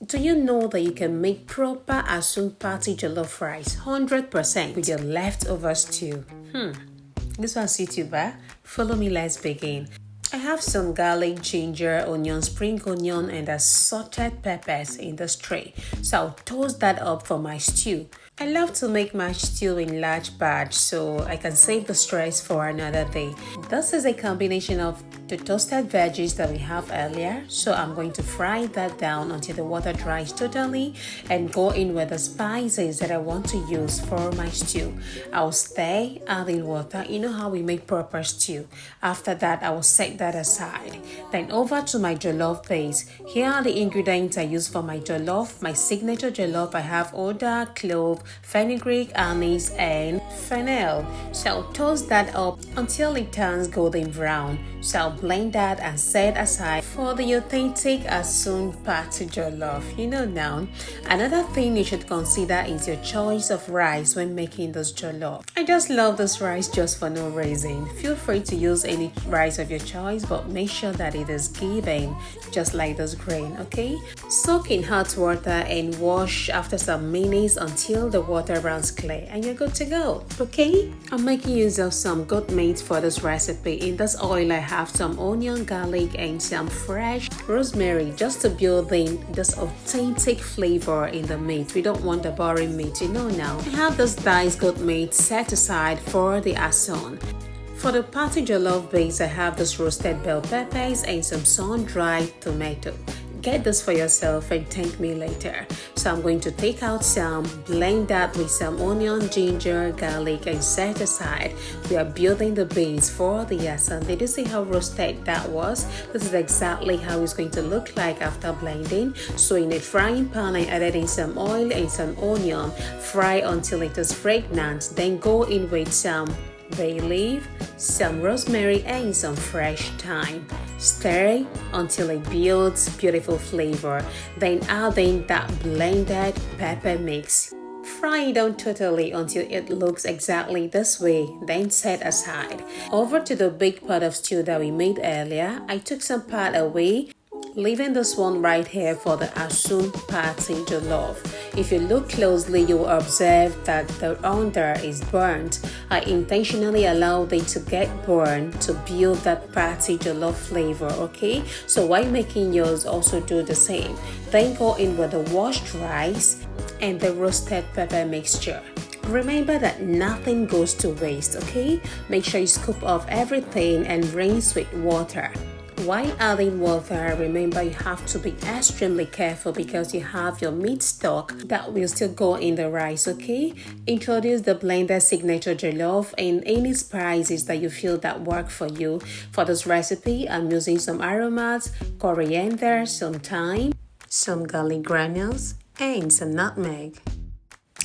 Do you know that you can make proper Asun Party Jollof rice 100% with your leftover stew? This one's YouTuber. Follow me, let's begin. I have some garlic, ginger, onion, spring onion, and assorted peppers in this tray. So I'll toast that up for my stew. I love to make my stew in large batch so I can save the stress for another day. This is a combination of the toasted veggies that we have earlier, so I'm going to fry that down until the water dries totally and go in with the spices that I want to use for my stew. I'll stir, add in water. You know how we make proper stew. After that, I will set that aside. Then over to my jollof base. Here are the ingredients I use for my jollof. My signature jollof, I have oda, clove, fenugreek, anise, and fennel. So I'll toast that up until it turns golden brown. So I'll blend that and set aside for the authentic Asun Party Jollof. You know now. Another thing you should consider is your choice of rice when making this jollof. I just love this rice just for no reason. Feel free to use any rice of your choice, but make sure that it is given just like this grain, okay? Soak in hot water and wash after some minutes until the water runs clear and you're good to go, okay? I'm making use of some goat meat for this recipe. In this oil, I have some onion, garlic, and some fresh rosemary just to build in this authentic flavor in the meat. We don't want the boring meat, you know now. I have this diced goat meat set aside for the asun. For the party jollof base, I have this roasted bell peppers and some sun-dried tomato. Get this for yourself and thank me later. So I'm going to take out some, blend that with some onion, ginger, garlic, and set aside. We are building the base for the asun. Did you see how roasted that was? This is exactly how it's going to look like after blending. So in a frying pan, I added in some oil and some onion. Fry until it is fragrant. Then go in with some bay leaf, some rosemary, and some fresh thyme. Stir until it builds beautiful flavor. Then add in that blended pepper mix. Fry it down totally until it looks exactly this way, then set aside. Over to the big pot of stew that we made earlier, I took some part away, leaving this one right here for the Asun Party Jollof. If you look closely, you will observe that the under is burnt. I intentionally allowed it to get burned to build that party jollof flavor, okay? So while making yours, also do the same. Then go in with the washed rice and the roasted pepper mixture. Remember that nothing goes to waste, okay? Make sure you scoop off everything and rinse with water. While adding water, remember you have to be extremely careful because you have your meat stock that will still go in the rice, okay? Introduce the blended signature jollof and any spices that you feel that work for you. For this recipe, I'm using some aromates, coriander, some thyme, some garlic granules, and some nutmeg.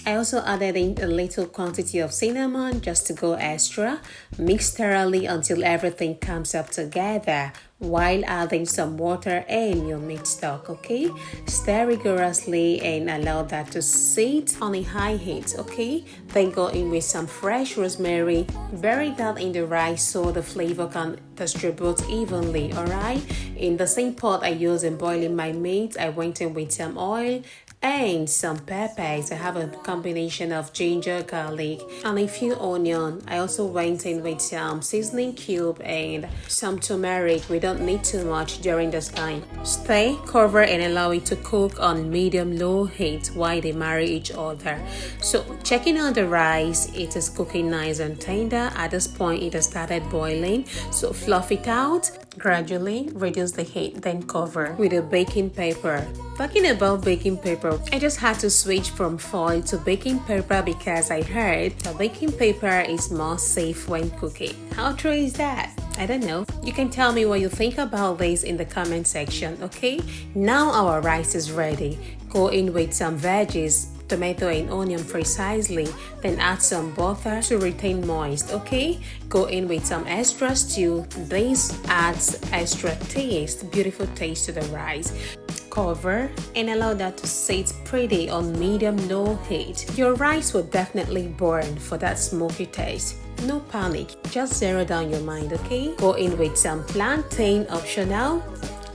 I also added in a little quantity of cinnamon just to go extra. Mix thoroughly until everything comes up together while adding some water and your meat stock, okay? Stir rigorously and allow that to sit on a high heat, okay? Then go in with some fresh rosemary. Bury that in the rice so the flavor can distribute evenly, alright? In the same pot I used in boiling my meat, I went in with some oil and some peppers. I have a combination of ginger, garlic, and a few onion. I also went in with some seasoning cube and some turmeric. We don't need too much during this time. Stir, cover, and allow it to cook on medium-low heat while they marry each other. So checking on the rice, it is cooking nice and tender. At this point, it has started boiling. So fluff it out. Gradually reduce the heat, then cover with a baking paper. Talking about baking paper, I just had to switch from foil to baking paper because I heard that baking paper is more safe when cooking. How true is that? I don't know. You can tell me what you think about this in the comment section, okay? Now our rice is ready. Go in with some veggies, tomato and onion precisely, then add some butter to retain moist, okay? Go in with some extra stew. This adds extra taste, beautiful taste to the rice. Cover and allow that to sit pretty on medium-low heat. Your rice will definitely burn for that smoky taste. No panic, just zero down your mind, okay? Go in with some plantain, optional,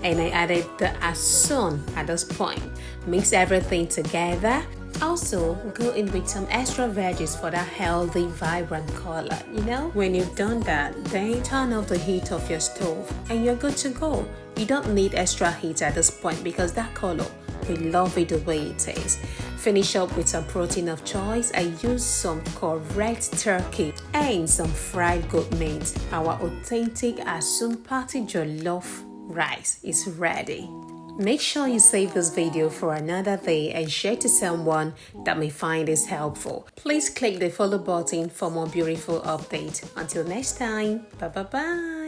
and I added the asun at this point. Mix everything together. Also, go in with some extra veggies for that healthy, vibrant color. When you've done that, then turn off the heat of your stove and you're good to go. You don't need extra heat at this point because that color, we love it the way it is. Finish up with some protein of choice. I used some correct turkey and some fried goat meat. Our authentic Asun Party Jollof rice is ready. Make sure you save this video for another day and share to someone that may find this helpful. Please click the follow button for more beautiful updates. Until next time, bye bye bye.